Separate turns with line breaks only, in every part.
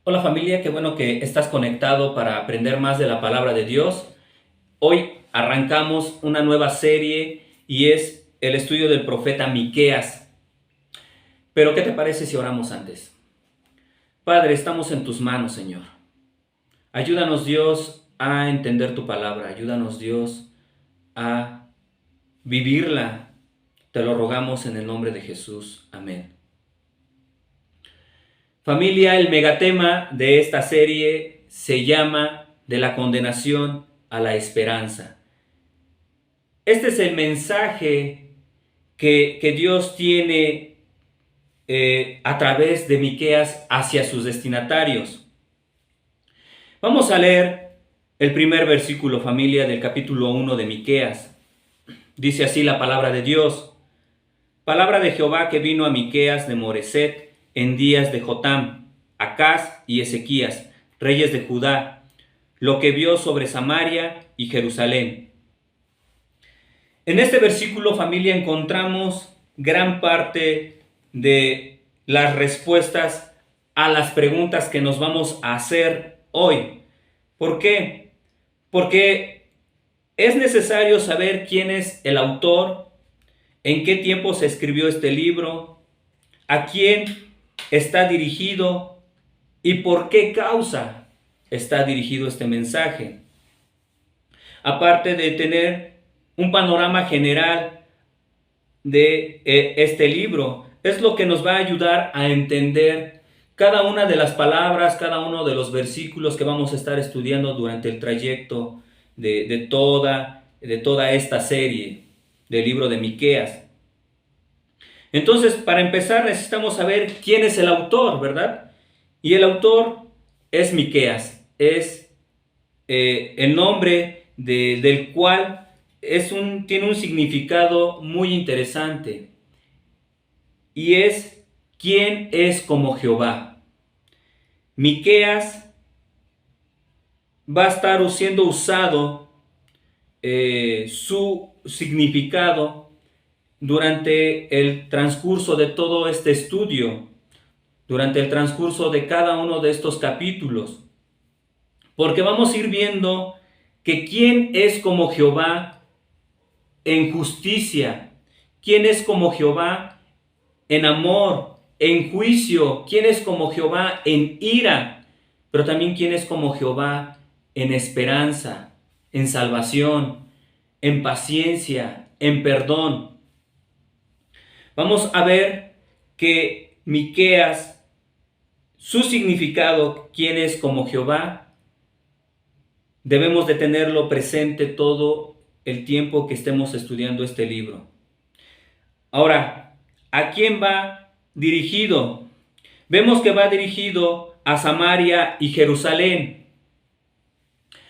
Hola familia, qué bueno que estás conectado para aprender más de la palabra de Dios. Hoy arrancamos una nueva serie y es el estudio del profeta Miqueas. Pero ¿qué te parece si oramos antes? Padre, estamos en tus manos, Señor. Ayúdanos, Dios, a entender tu palabra. Ayúdanos, Dios, a vivirla. Te lo rogamos en el nombre de Jesús. Amén. Familia, el megatema de esta serie se llama de la condenación a la esperanza. Este es el mensaje que Dios tiene a través de Miqueas hacia sus destinatarios. Vamos a leer el primer versículo, familia, del capítulo 1 de Miqueas. Dice así la palabra de Dios. Palabra de Jehová que vino a Miqueas de Moreset en días de Jotam, Acaz y Ezequías, reyes de Judá, lo que vio sobre Samaria y Jerusalén. En este versículo, familia, encontramos gran parte de las respuestas a las preguntas que nos vamos a hacer hoy. ¿Por qué? Porque es necesario saber quién es el autor, en qué tiempo se escribió este libro, a quién está dirigido y por qué causa está dirigido este mensaje. Aparte de tener un panorama general de este libro, es lo que nos va a ayudar a entender cada una de las palabras, cada uno de los versículos que vamos a estar estudiando durante el trayecto de toda esta serie del libro de Miqueas. Entonces, para empezar, necesitamos saber quién es el autor, ¿verdad? Y el autor es Miqueas, es el nombre del cual tiene un significado muy interesante. Y es quién es como Jehová. Miqueas va a estar siendo usado su significado durante el transcurso de todo este estudio, durante el transcurso de cada uno de estos capítulos. Porque vamos a ir viendo que quién es como Jehová en justicia, quién es como Jehová en amor, en juicio, quién es como Jehová en ira, pero también quién es como Jehová en esperanza, en salvación, en paciencia, en perdón. Vamos a ver que Miqueas, su significado, quién es como Jehová, debemos de tenerlo presente todo el tiempo que estemos estudiando este libro. Ahora, ¿a quién va dirigido? Vemos que va dirigido a Samaria y Jerusalén.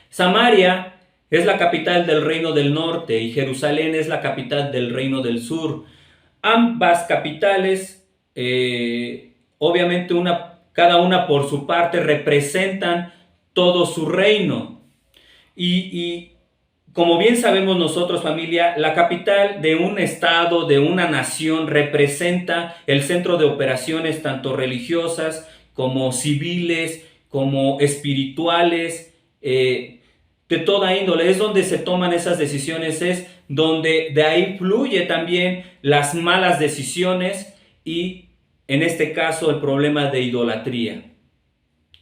Samaria es la capital del reino del norte y Jerusalén es la capital del reino del sur. Ambas capitales, obviamente cada una por su parte, representan todo su reino. Y como bien sabemos nosotros, familia, la capital de un estado, de una nación, representa el centro de operaciones tanto religiosas como civiles, como espirituales, de toda índole. Es donde se toman esas decisiones, es donde de ahí fluye también las malas decisiones y, en este caso, el problema de idolatría.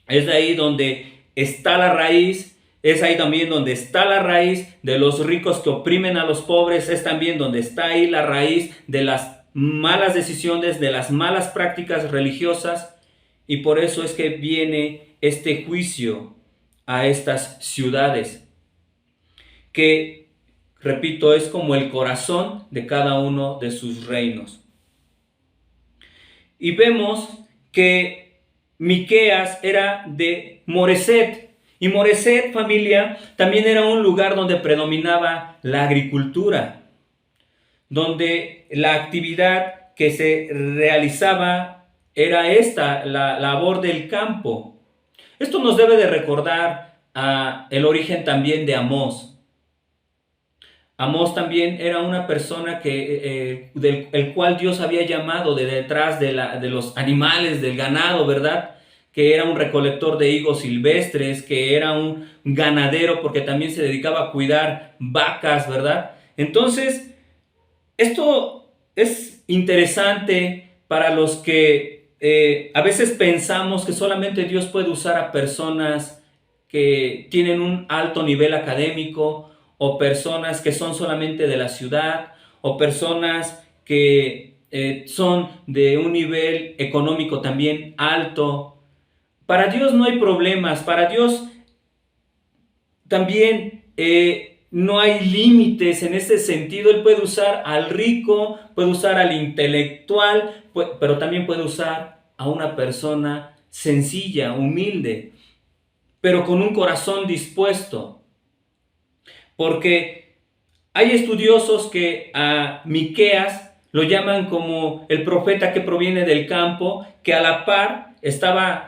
Es de ahí donde está la raíz. Es ahí también donde está la raíz de los ricos que oprimen a los pobres. Es también donde está ahí la raíz de las malas decisiones, de las malas prácticas religiosas. Y por eso es que viene este juicio a estas ciudades, que, repito, es como el corazón de cada uno de sus reinos. Y vemos que Miqueas era de Moreset. Y Moreset, familia, también era un lugar donde predominaba la agricultura, donde la actividad que se realizaba era esta, la labor del campo. Esto nos debe de recordar el origen también de Amós. Amós también era una persona del cual Dios había llamado de detrás de los animales, del ganado, ¿verdad? que era un recolector de higos silvestres, que era un ganadero porque también se dedicaba a cuidar vacas, ¿verdad? Entonces, esto es interesante para los que a veces pensamos que solamente Dios puede usar a personas que tienen un alto nivel académico, o personas que son solamente de la ciudad, o personas que son de un nivel económico también alto. Para Dios no hay problemas, para Dios también no hay límites en ese sentido. Él puede usar al rico, puede usar al intelectual, pero también puede usar a una persona sencilla, humilde, pero con un corazón dispuesto. Porque hay estudiosos que a Miqueas lo llaman como el profeta que proviene del campo, que a la par estaba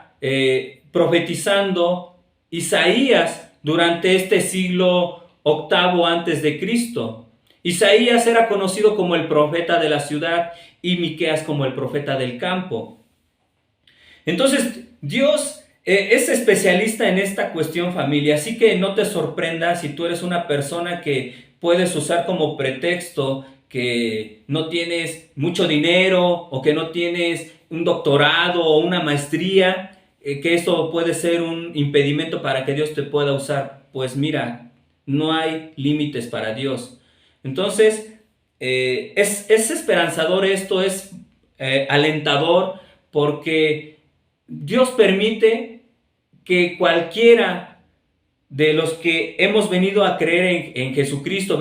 profetizando Isaías durante este siglo octavo antes de Cristo. Isaías era conocido como el profeta de la ciudad y Miqueas como el profeta del campo. Entonces, Dios es especialista en esta cuestión, familia, así que no te sorprendas si tú eres una persona que puedes usar como pretexto que no tienes mucho dinero o que no tienes un doctorado o una maestría, que eso puede ser un impedimento para que Dios te pueda usar. Pues mira, no hay límites para Dios. Entonces, es esperanzador esto, es alentador, porque Dios permite que cualquiera de los que hemos venido a creer en Jesucristo,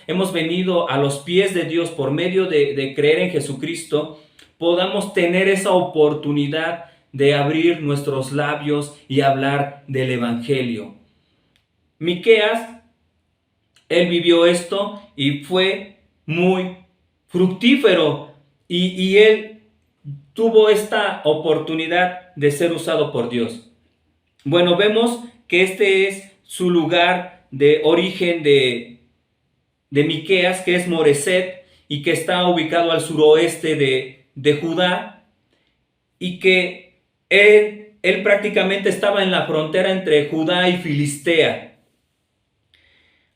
hemos venido a los pies de Dios por medio de creer en Jesucristo, podamos tener esa oportunidad de abrir nuestros labios y hablar del Evangelio. Miqueas, él vivió esto y fue muy fructífero, y él tuvo esta oportunidad de ser usado por Dios. Bueno, vemos que este es su lugar de origen de Miqueas, que es Moreset, y que está ubicado al suroeste de Judá, y que él prácticamente estaba en la frontera entre Judá y Filistea.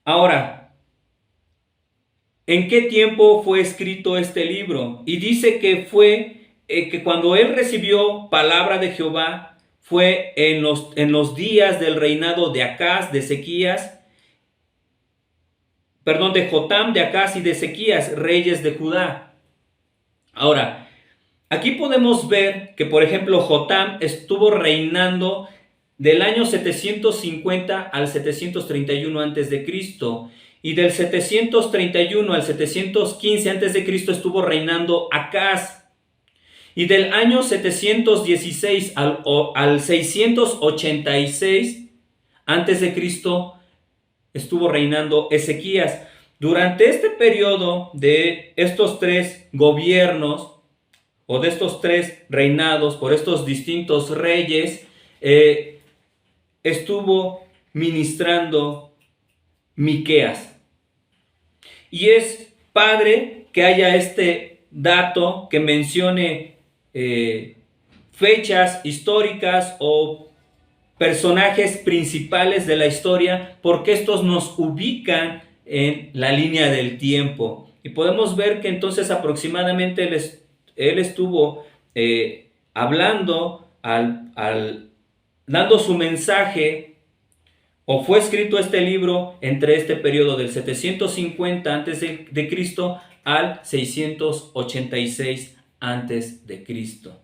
Ahora, ¿en qué tiempo fue escrito este libro? Y dice que fue que cuando él recibió palabra de Jehová, fue en los días del reinado de Acaz, de Jotam, de Acaz y de Ezequías, reyes de Judá. Ahora, aquí podemos ver que, por ejemplo, Jotam estuvo reinando del año 750 al 731 antes de Cristo, y del 731 al 715 antes de Cristo estuvo reinando Acaz. Y del año 716 al 686 antes de Cristo estuvo reinando Ezequías. Durante este periodo de estos tres gobiernos, o de estos tres reinados por estos distintos reyes, estuvo ministrando Miqueas. Y es padre que haya este dato que mencione fechas históricas o personajes principales de la historia, porque estos nos ubican en la línea del tiempo. Y podemos ver que entonces aproximadamente él estuvo hablando, dando su mensaje, o fue escrito este libro entre este periodo del 750 antes de Cristo al 686 antes de Cristo.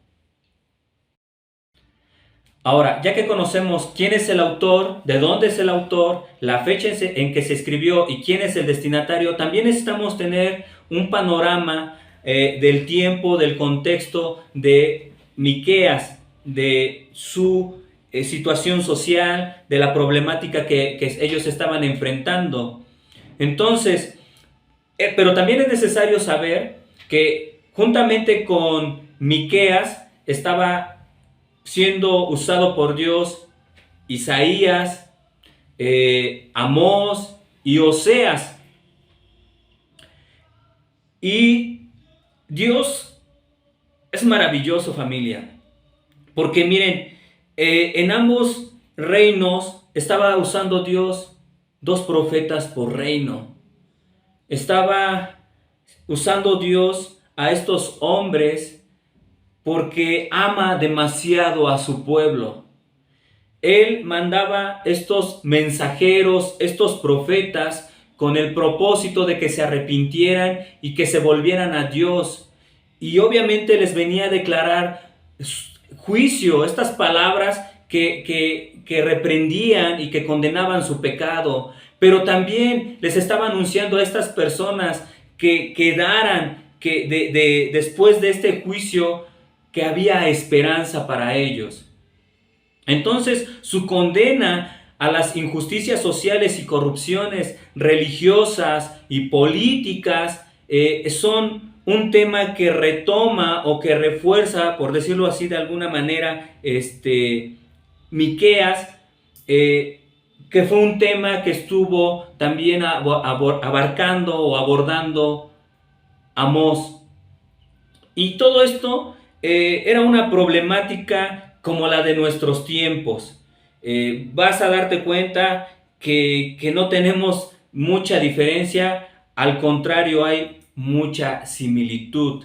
Ahora, ya que conocemos quién es el autor, de dónde es el autor, la fecha en que se escribió y quién es el destinatario, también necesitamos tener un panorama del tiempo, del contexto de Miqueas, de su situación social, de la problemática que ellos estaban enfrentando. Entonces, pero también es necesario saber que juntamente con Miqueas estaba siendo usado por Dios Isaías, Amós y Oseas. Y Dios es maravilloso, familia, porque miren, En ambos reinos estaba usando Dios dos profetas por reino. Estaba usando Dios a estos hombres porque ama demasiado a su pueblo. Él mandaba estos mensajeros, estos profetas, con el propósito de que se arrepintieran y que se volvieran a Dios. Y obviamente les venía a declarar juicio, estas palabras que reprendían y que condenaban su pecado. Pero también les estaba anunciando a estas personas que quedaran, después de este juicio, que había esperanza para ellos. Entonces, su condena a las injusticias sociales y corrupciones religiosas y políticas son un tema que retoma o que refuerza, por decirlo así de alguna manera, Miqueas, que fue un tema que estuvo también abarcando o abordando Amós. Y todo esto era una problemática como la de nuestros tiempos. Vas a darte cuenta que no tenemos mucha diferencia, al contrario, hay mucha similitud.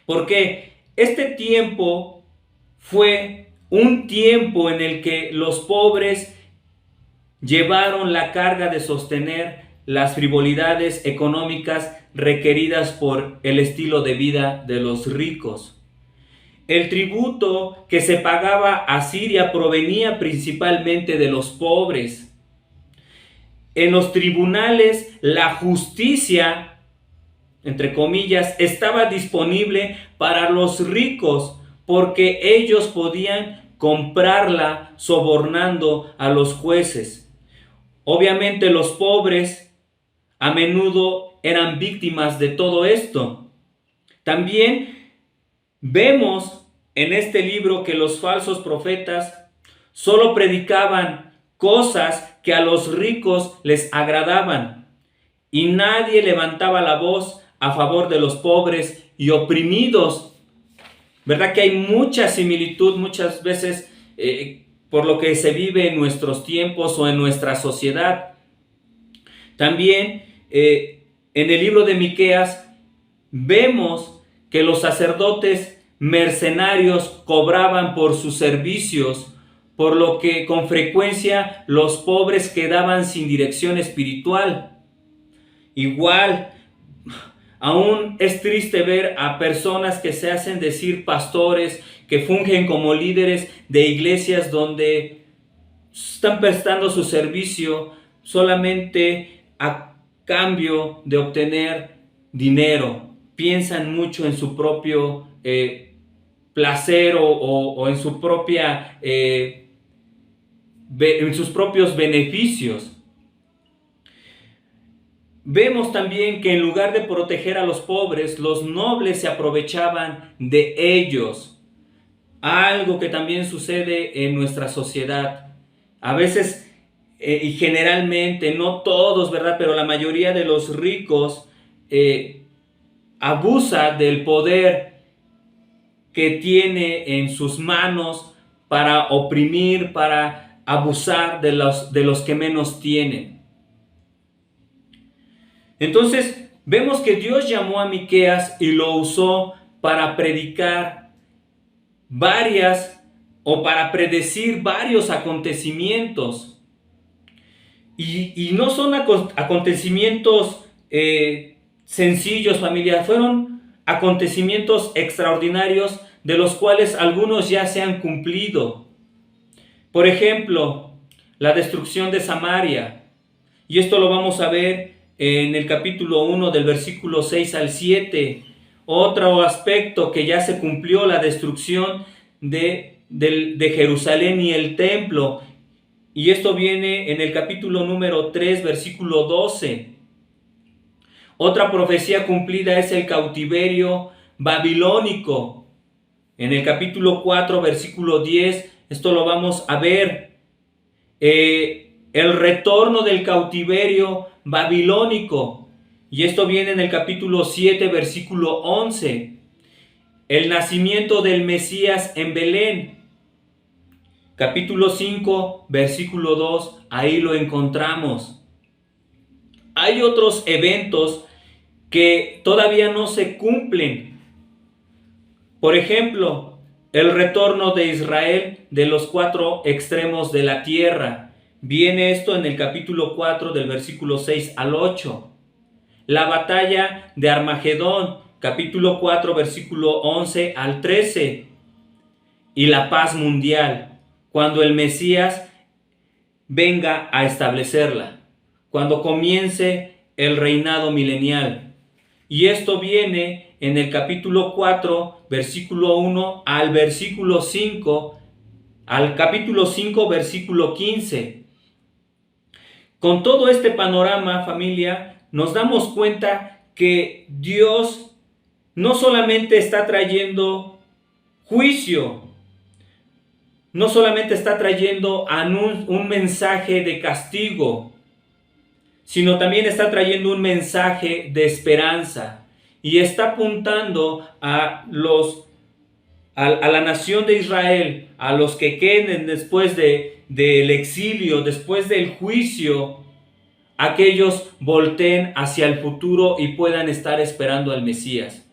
Porque este tiempo fue un tiempo en el que los pobres llevaron la carga de sostener las frivolidades económicas requeridas por el estilo de vida de los ricos. El tributo que se pagaba a Siria provenía principalmente de los pobres. En los tribunales, la justicia, entre comillas, estaba disponible para los ricos porque ellos podían comprarla sobornando a los jueces. Obviamente los pobres a menudo eran víctimas de todo esto. También vemos en este libro que los falsos profetas solo predicaban cosas que a los ricos les agradaban y nadie levantaba la voz a favor de los pobres y oprimidos. ¿Verdad que hay mucha similitud muchas veces por lo que se vive en nuestros tiempos o en nuestra sociedad? También en el libro de Miqueas vemos que los sacerdotes mercenarios cobraban por sus servicios, por lo que con frecuencia los pobres quedaban sin dirección espiritual. Igual, aún es triste ver a personas que se hacen decir pastores, que fungen como líderes de iglesias donde están prestando su servicio solamente a cambio de obtener dinero. Piensan mucho en su propio placer o en su propia en sus propios beneficios. Vemos también que en lugar de proteger a los pobres, los nobles se aprovechaban de ellos. Algo que también sucede en nuestra sociedad. A veces y generalmente, no todos, ¿verdad? Pero la mayoría de los ricos abusa del poder que tiene en sus manos para oprimir, para abusar de los que menos tienen. Entonces, vemos que Dios llamó a Miqueas y lo usó para predicar para predecir varios acontecimientos. Y no son acontecimientos sencillos, familia, fueron acontecimientos extraordinarios de los cuales algunos ya se han cumplido. Por ejemplo, la destrucción de Samaria. Y esto lo vamos a ver en el capítulo 1 del versículo 6 al 7. Otro aspecto que ya se cumplió, la destrucción de Jerusalén y el templo. Y esto viene en el capítulo número 3, versículo 12. Otra profecía cumplida es el cautiverio babilónico. En el capítulo 4, versículo 10, esto lo vamos a ver. El retorno del cautiverio babilónico. Y esto viene en el capítulo 7, versículo 11. El nacimiento del Mesías en Belén. capítulo 5, versículo 2, ahí lo encontramos. Hay otros eventos que todavía no se cumplen. Por ejemplo, el retorno de Israel de los 4 extremos de la tierra. Viene esto en el capítulo 4 del versículo 6 al 8. La batalla de Armagedón, capítulo 4, versículo 11 al 13. Y la paz mundial, cuando el Mesías venga a establecerla, cuando comience el reinado milenial. Y esto viene en el capítulo 4, versículo 1 al versículo 5, al capítulo 5, versículo 15. Con todo este panorama, familia, nos damos cuenta que Dios no solamente está trayendo juicio, no solamente está trayendo un mensaje de castigo, sino también está trayendo un mensaje de esperanza y está apuntando a la nación de Israel, a los que queden después del exilio, después del juicio, a que ellos volteen hacia el futuro y puedan estar esperando al Mesías.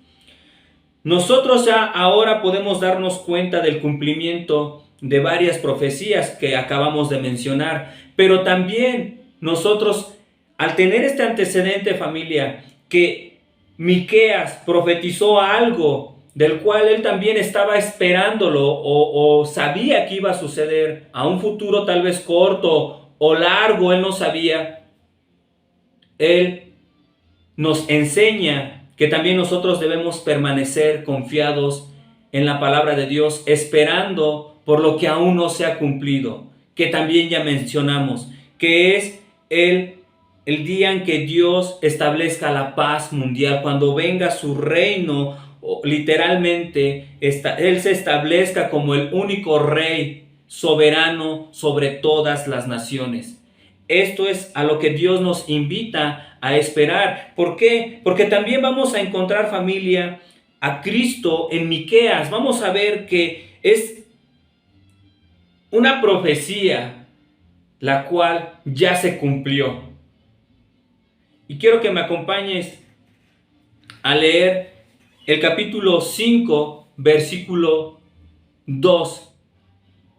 Nosotros ya ahora podemos darnos cuenta del cumplimiento de varias profecías que acabamos de mencionar, pero también nosotros, al tener este antecedente, familia, que Miqueas profetizó algo del cual él también estaba esperándolo o sabía que iba a suceder a un futuro tal vez corto o largo, él no sabía. Él nos enseña que también nosotros debemos permanecer confiados en la palabra de Dios, esperando por lo que aún no se ha cumplido, que también ya mencionamos, que es el día en que Dios establezca la paz mundial, cuando venga su reino, literalmente, Él se establezca como el único rey soberano sobre todas las naciones. Esto es a lo que Dios nos invita a esperar. ¿Por qué? Porque también vamos a encontrar, familia, a Cristo en Miqueas. Vamos a ver que es una profecía la cual ya se cumplió. Y quiero que me acompañes a leer el capítulo 5, versículo 2.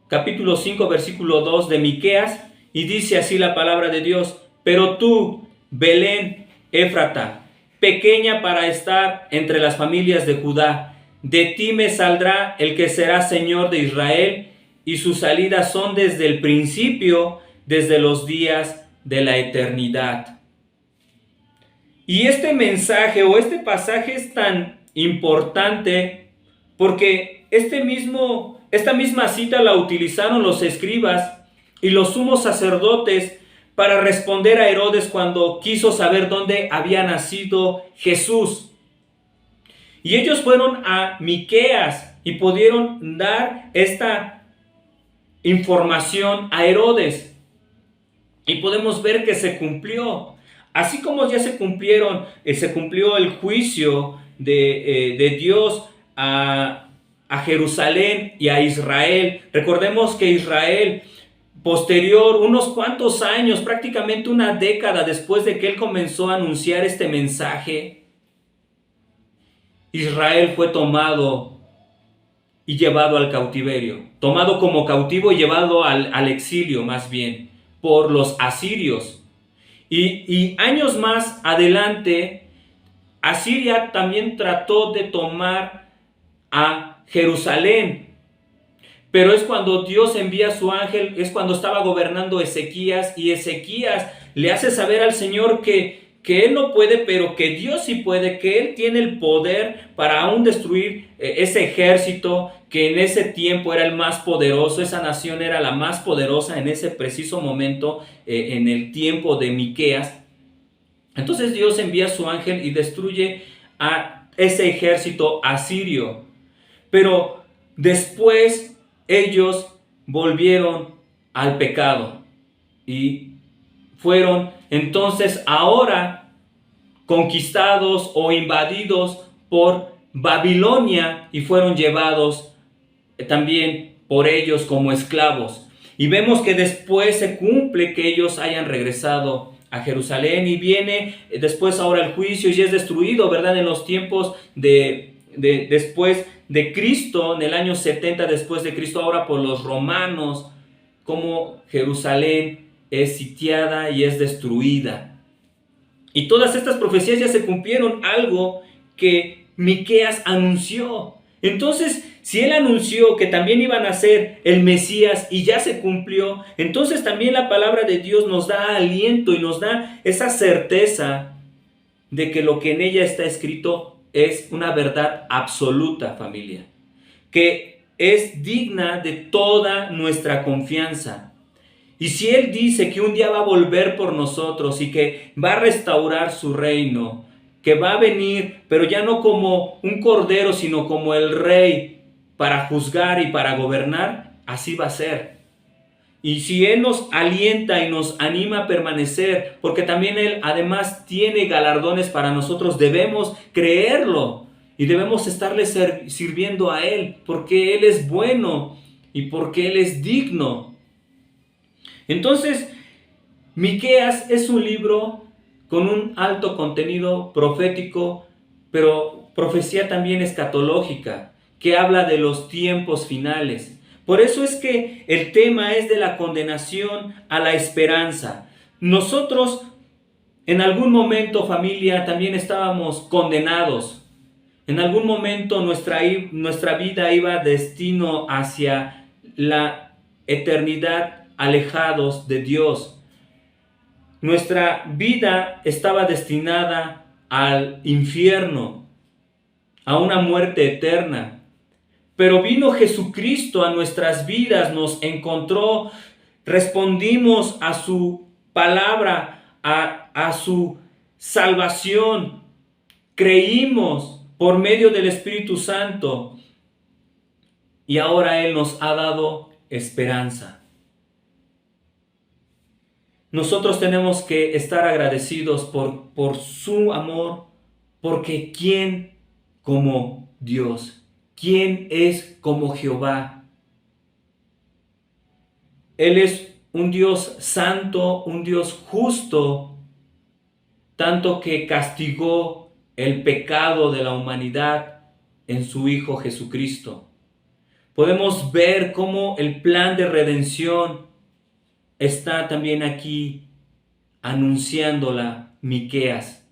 Capítulo 5, versículo 2 de Miqueas. Y dice así la palabra de Dios: pero tú, Belén Éfrata, pequeña para estar entre las familias de Judá, de ti me saldrá el que será Señor de Israel, y sus salidas son desde el principio, desde los días de la eternidad. Y este mensaje o este pasaje es tan importante porque esta misma cita la utilizaron los escribas y los sumos sacerdotes para responder a Herodes cuando quiso saber dónde había nacido Jesús. Y ellos fueron a Miqueas y pudieron dar esta información a Herodes. Y podemos ver que se cumplió. Así como ya se cumplió el juicio de Dios a Jerusalén y a Israel. Recordemos que Israel, posterior, unos cuantos años, prácticamente una década después de que él comenzó a anunciar este mensaje, Israel fue tomado y llevado al cautiverio, tomado como cautivo y llevado al exilio más bien, por los asirios. Y años más adelante, Asiria también trató de tomar a Jerusalén. Pero es cuando Dios envía a su ángel, es cuando estaba gobernando Ezequías, y Ezequías le hace saber al Señor que él no puede, pero que Dios sí puede, que él tiene el poder para aún destruir ese ejército que en ese tiempo era el más poderoso. Esa nación era la más poderosa en ese preciso momento, en el tiempo de Miqueas. Entonces Dios envía a su ángel y destruye a ese ejército asirio. Pero después ellos volvieron al pecado y fueron entonces ahora conquistados o invadidos por Babilonia y fueron llevados también por ellos como esclavos. Y vemos que después se cumple que ellos hayan regresado a Jerusalén y viene después ahora el juicio y es destruido, ¿verdad? En los tiempos después de Cristo, en el año 70 después de Cristo, ahora por los romanos, como Jerusalén es sitiada y es destruida. Y todas estas profecías ya se cumplieron, algo que Miqueas anunció. Entonces, si él anunció que también iban a ser el Mesías y ya se cumplió, entonces también la palabra de Dios nos da aliento y nos da esa certeza de que lo que en ella está escrito es una verdad absoluta, familia, que es digna de toda nuestra confianza. Y si Él dice que un día va a volver por nosotros y que va a restaurar su reino, que va a venir, pero ya no como un cordero, sino como el rey para juzgar y para gobernar, así va a ser. Y si Él nos alienta y nos anima a permanecer, porque también Él además tiene galardones para nosotros, debemos creerlo y debemos estarle sirviendo a Él, porque Él es bueno y porque Él es digno. Entonces, Miqueas es un libro con un alto contenido profético, pero profecía también escatológica, que habla de los tiempos finales. Por eso es que el tema es de la condenación a la esperanza. Nosotros en algún momento, familia, también estábamos condenados. En algún momento nuestra vida iba destino hacia la eternidad, alejados de Dios. Nuestra vida estaba destinada al infierno, a una muerte eterna. Pero vino Jesucristo a nuestras vidas, nos encontró, respondimos a su palabra, a su salvación, creímos por medio del Espíritu Santo y ahora Él nos ha dado esperanza. Nosotros tenemos que estar agradecidos por su amor, porque ¿quién como Dios? ¿Quién es como Jehová? Él es un Dios santo, un Dios justo, tanto que castigó el pecado de la humanidad en su Hijo Jesucristo. Podemos ver cómo el plan de redención está también aquí anunciándola Miqueas,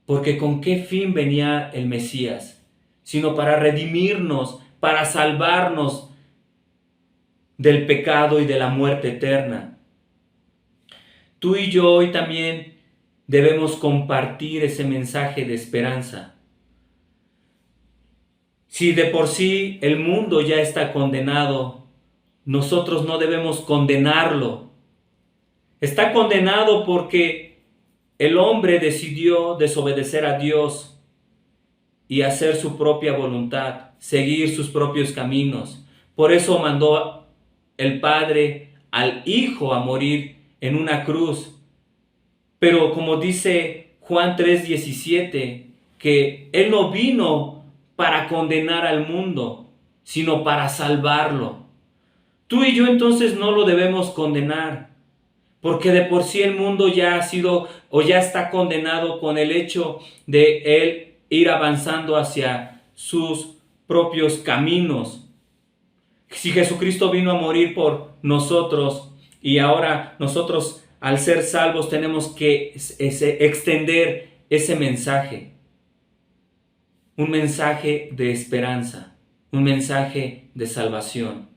porque ¿con qué fin venía el Mesías? Sino para redimirnos, para salvarnos del pecado y de la muerte eterna. Tú y yo hoy también debemos compartir ese mensaje de esperanza. Si de por sí el mundo ya está condenado, nosotros no debemos condenarlo. Está condenado porque el hombre decidió desobedecer a Dios y hacer su propia voluntad, seguir sus propios caminos. Por eso mandó el Padre al Hijo a morir en una cruz. Pero como dice Juan 3:17, que Él no vino para condenar al mundo, sino para salvarlo. Tú y yo entonces no lo debemos condenar, porque de por sí el mundo ya ha sido o ya está condenado con el hecho de él ir avanzando hacia sus propios caminos. Si Jesucristo vino a morir por nosotros y ahora nosotros al ser salvos tenemos que extender ese mensaje. Un mensaje de esperanza, un mensaje de salvación.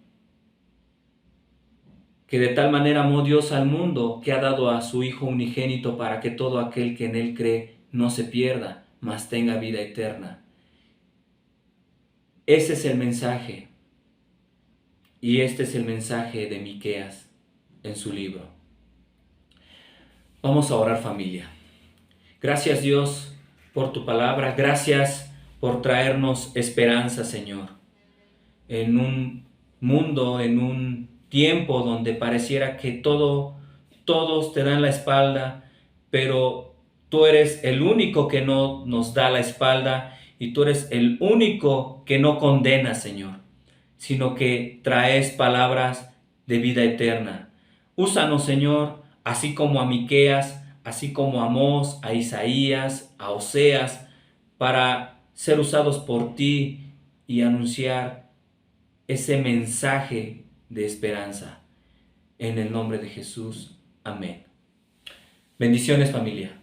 Que de tal manera amó Dios al mundo que ha dado a su Hijo unigénito para que todo aquel que en Él cree no se pierda, mas tenga vida eterna. Ese es el mensaje. Y este es el mensaje de Miqueas en su libro. Vamos a orar, familia. Gracias, Dios, por tu palabra. Gracias por traernos esperanza, Señor. En un mundo, en un tiempo donde pareciera que todos te dan la espalda, pero tú eres el único que no nos da la espalda y tú eres el único que no condena, Señor. sino que traes palabras de vida eterna. Úsanos, Señor, así como a Miqueas, así como a Amós, a Isaías, a Oseas, para ser usados por ti y anunciar ese mensaje de esperanza. En el nombre de Jesús. Amén. Bendiciones, familia.